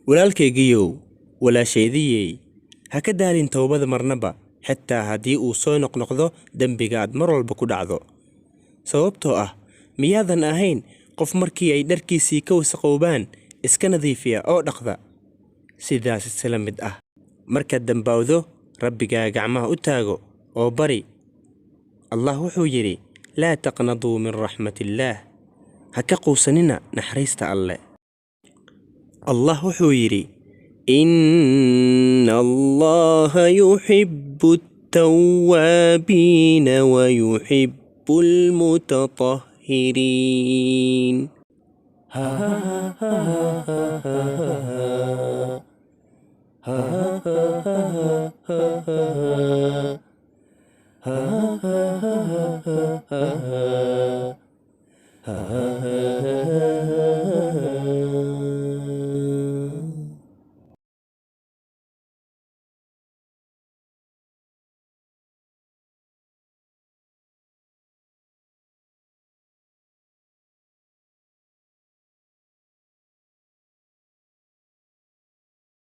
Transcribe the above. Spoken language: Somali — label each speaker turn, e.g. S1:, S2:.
S1: walaalkaygiiyow walaashaydiyey ha ka daalin towbada marnaba xitaa haddii uu soo noqnoqdo dembiga aad mar walba ku dhacdo sababtoo ah miyaadan ahayn qof markii ay dharkiisii ka wasaqoobaan iska nadiifiya oo dhaqda sidaas isla mid ah markaad dambawdo rabbigaa gacmaha u taago oo bari allah wuxuu yidhi laa taqnaduu min raxmatillaah ha ka quusanina naxariista alle allah wuxuu yidhi inna allaha yuxibbu attawaabiina wa yuxibbu almutatahhiriin